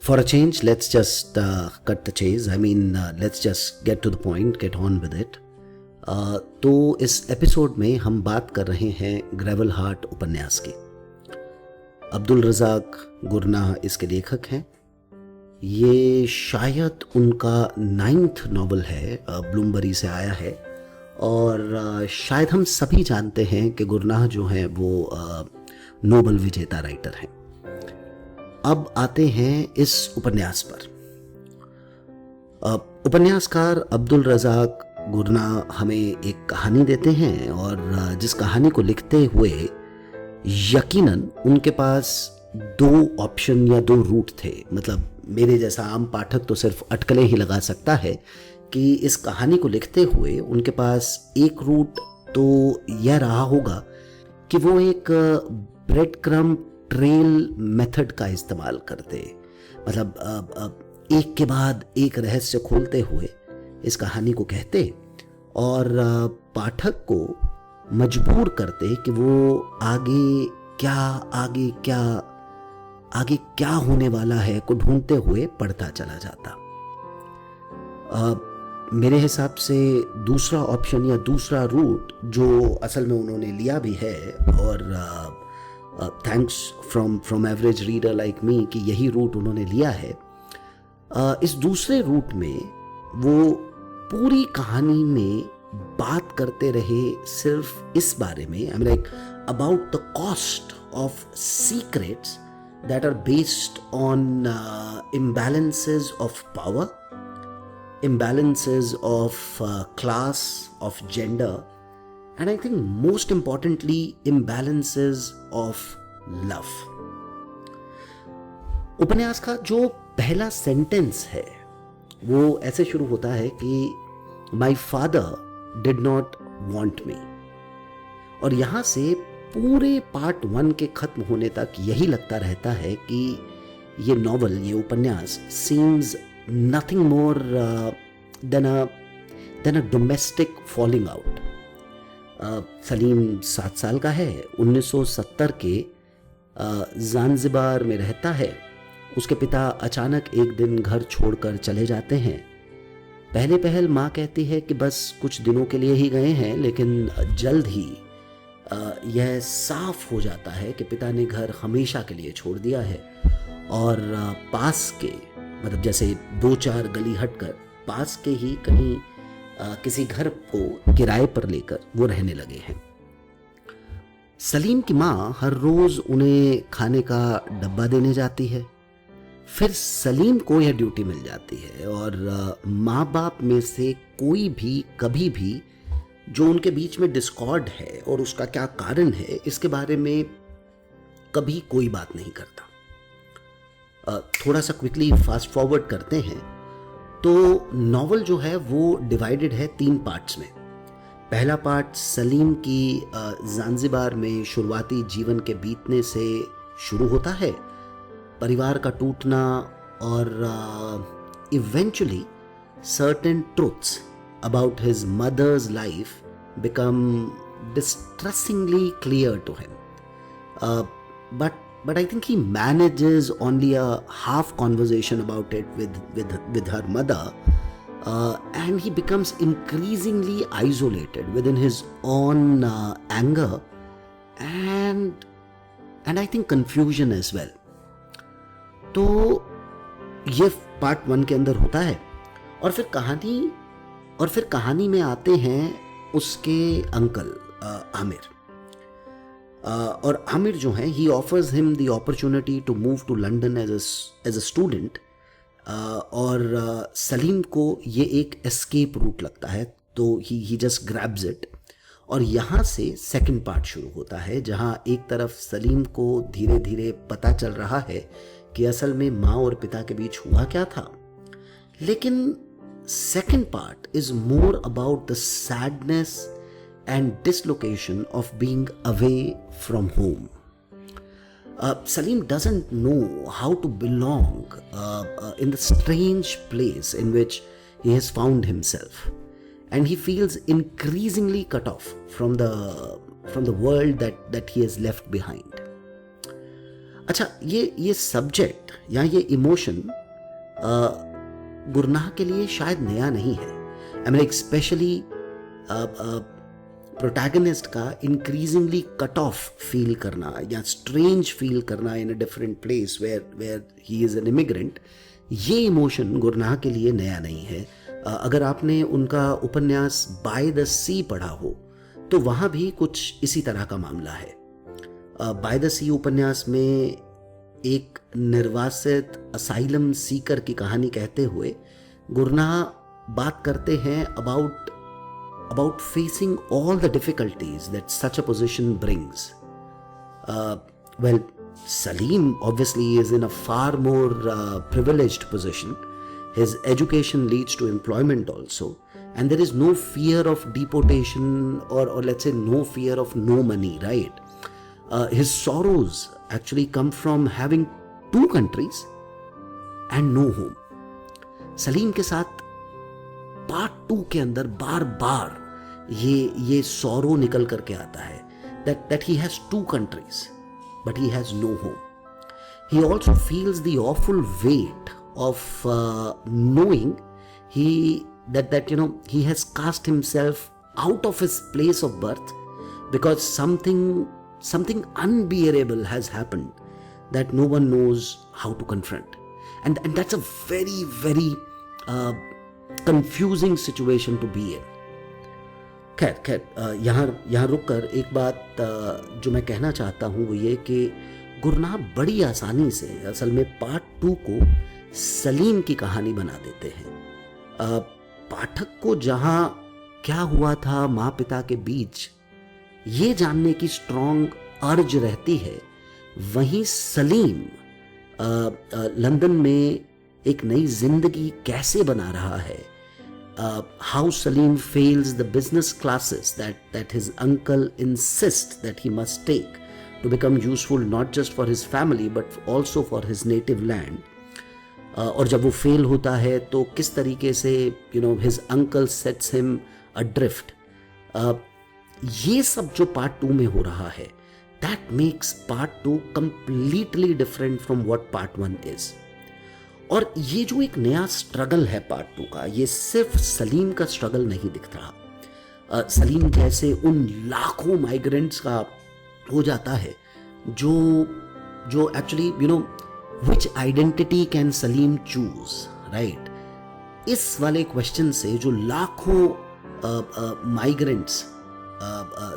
For a change, let's just cut the chase. I mean, let's just get to the point, get on with it. तो इस episode में हम बात कर रहे हैं ग्रेवल हार्ट उपन्यास की। अब्दुल रज़ाक गुरनाह इसके लेखक हैं। ये शायद उनका 9th नॉवल है, ब्लूमबरी से आया है और शायद हम सभी जानते हैं कि गुरनाह जो हैं वो नोबेल विजेता राइटर हैं। अब आते हैं इस उपन्यास पर। उपन्यासकार अब्दुल रज़ाक गुरनाह हमें एक कहानी देते हैं और जिस कहानी को लिखते हुए यकीनन उनके पास 2 ऑप्शन या 2 रूट थे। मतलब मेरे जैसा आम पाठक तो सिर्फ अटकलें ही लगा सकता है कि इस कहानी को लिखते हुए उनके पास एक रूट तो यह रहा होगा कि वो एक ब्रेड क्रम्ब ट्रेल मेथड का इस्तेमाल करते। मतलब एक के बाद एक रहस्य खोलते हुए इस कहानी को कहते और पाठक को मजबूर करते कि वो आगे क्या होने वाला है को ढूंढते हुए पढ़ता चला जाता। मेरे हिसाब से दूसरा ऑप्शन या दूसरा रूट जो असल में उन्होंने लिया भी है और thanks from average reader like me कि यही रूट उन्होंने लिया है। इस दूसरे रूट में वो पूरी कहानी में बात करते रहे सिर्फ इस बारे में, I mean like about the cost of secrets that are based on imbalances of power, imbalances of class, of gender, and I think most importantly imbalances of love. उपन्यास का जो पहला सेंटेंस है वो ऐसे शुरू होता है कि My father did not want me, और यहां से पूरे पार्ट 1 के खत्म होने तक यही लगता रहता है कि ये नॉवल, ये उपन्यास seems nothing more than a domestic falling out. Salim 7 साल का है, 1970 के ज़ांज़िबार में रहता है। उसके पिता अचानक एक दिन घर छोड़कर चले जाते हैं। पहल माँ कहती है कि बस कुछ दिनों के लिए ही गए हैं, लेकिन जल्द ही यह साफ हो जाता है कि पिता ने घर हमेशा के लिए छोड़ दिया है और पास के, मतलब जैसे 2-4 गली हटकर पास के ही कहीं किसी घर को किराए पर लेकर वो रहने लगे हैं। सलीम की माँ हर रोज उन्हें खाने का डब्बा देने जाती है। फिर सलीम को यह ड्यूटी मिल जाती है और माँ बाप में से कोई भी कभी भी जो उनके बीच में डिस्कॉर्ड है और उसका क्या कारण है इसके बारे में कभी कोई बात नहीं करता। थोड़ा सा क्विकली फास्ट फॉरवर्ड करते हैं तो नॉवल जो है वो डिवाइडेड है 3 पार्ट्स में। पहला पार्ट सलीम की ज़ांज़िबार में शुरुआती जीवन के बीतने से शुरू होता है, परिवार का टूटना और eventually certain truths about his mother's life become distressingly clear to him. But I think he manages only a half conversation about it with her mother, and he becomes increasingly isolated within his own anger and I think confusion as well. तो ये part 1 के अंदर होता है और फिर कहानी में आते हैं उसके अंकल आमिर। और आमिर जो हैं, he offers him the opportunity to move to London as a student और सलीम को ये एक एस्केप रूट लगता है तो ही जस्ट ग्रैब्स इट। और यहाँ से सेकंड पार्ट शुरू होता है जहाँ एक तरफ सलीम को धीरे धीरे पता चल रहा है कि असल में माँ और पिता के बीच हुआ क्या था, लेकिन second part is more about the sadness and dislocation of being away from home. Salim doesn't know how to belong in the strange place in which he has found himself, and he feels increasingly cut off from the world that he has left behind. अच्छा, ये subject या ये emotion Gurnah के लिए शायद नया नहीं है। आई मीन स्पेशली प्रोटैगनिस्ट का इंक्रीजिंगली कट ऑफ फील करना या स्ट्रेंज फील करना in a different place where he is an immigrant, ये इमोशन गुरनाह के लिए नया नहीं है। अगर आपने उनका उपन्यास बाय द सी पढ़ा हो तो वहाँ भी कुछ इसी तरह का मामला है। बाय द सी उपन्यास में एक निर्वासित असाइलम सीकर की कहानी कहते हुए गुरनाह बात करते हैं about facing all the difficulties that such a position brings. Well, Salim obviously is in a far more privileged position. His education leads to employment also, and there is no fear of deportation or let's say no fear of no money, right? His sorrows actually come from having 2 countries and no home. Salim के साथ part 2 के अंदर बार बार ये sorrow निकल करके आता है that he has 2 countries but he has no home. He also feels the awful weight of knowing that he has cast himself out of his place of birth because something unbearable has happened that no one knows how to confront, and that's a very very confusing situation to be in. खैर यहाँ रुक कर एक बात जो मैं कहना चाहता हूँ वो ये कि गुरनाह बड़ी आसानी से असल में पार्ट 2 को सलीम की कहानी बना देते हैं। पाठक को जहाँ क्या हुआ था माँ पिता के बीच ये जानने की स्ट्रॉन्ग अर्ज रहती है, वहीं सलीम लंदन में एक नई जिंदगी कैसे बना रहा है, how Salim fails the business classes that his uncle insists that he must take to become useful not just for his family but also for his native land. और जब वो फेल होता है तो किस तरीके से his uncle sets him adrift. ये सब जो पार्ट 2 में हो रहा है that makes part 2 completely different from what part 1 is. और ये जो एक नया स्ट्रगल है पार्ट 2 का, ये सिर्फ सलीम का स्ट्रगल नहीं दिख रहा। सलीम जैसे उन लाखों माइग्रेंट्स का हो जाता है जो actually which identity can Salim choose, right? इस वाले क्वेश्चन से जो लाखों माइग्रेंट्स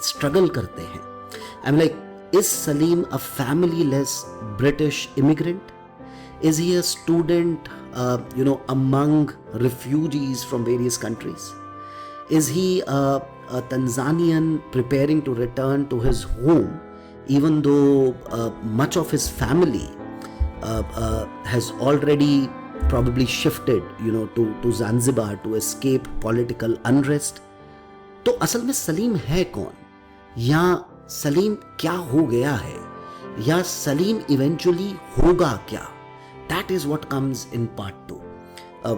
स्ट्रगल करते हैं, I am like, is Salim a family less British immigrant? Is he a student, among refugees from various countries? Is he a Tanzanian preparing to return to his home, even though much of his family has already probably shifted, to Zanzibar to escape political unrest? तो असल में सलीम है कौन, या सलीम क्या हो गया है, या सलीम इवेंचुअली होगा क्या? That is what comes in part 2,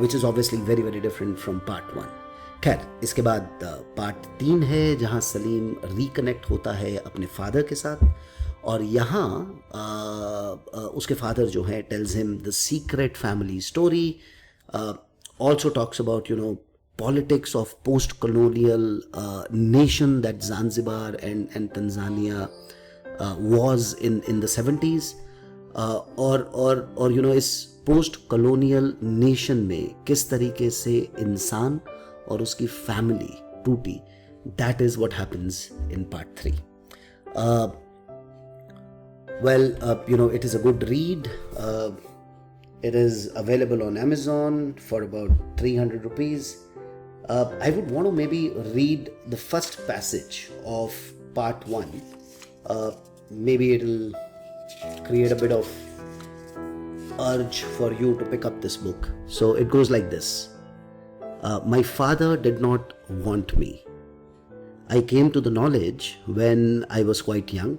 which is obviously very very different from part 1. खैर, इसके बाद पार्ट 3 है जहाँ सलीम रिकनेक्ट होता है अपने फादर के साथ, और यहाँ उसके फादर जो है tells him the secret family story, also talks about politics of post-colonial nation that Zanzibar and Tanzania was in the 70s. और इस पोस्ट कॉलोनियल नेशन में किस तरीके से इंसान और उसकी फैमिली टूटी, that is what happens in part 3. It is a good read. It is available on Amazon for about 300 rupees. I would want to maybe read the first passage of part 1. Maybe it'll create a bit of urge for you to pick up this book. So it goes like this. My father did not want me. I came to the knowledge when I was quite young,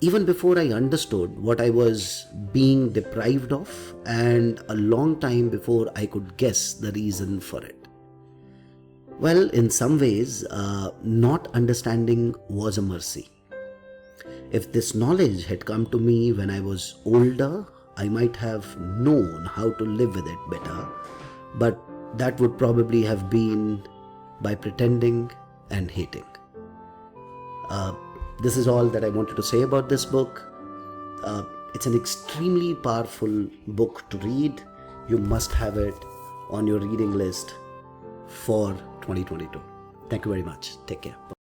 even before I understood what I was being deprived of, and a long time before I could guess the reason for it. Well, in some ways, not understanding was a mercy. If this knowledge had come to me when I was older, I might have known how to live with it better, but that would probably have been by pretending and hating. This is all that I wanted to say about this book. It's an extremely powerful book to read. You must have it on your reading list for 2022. Thank you very much. Take care. Bye-bye.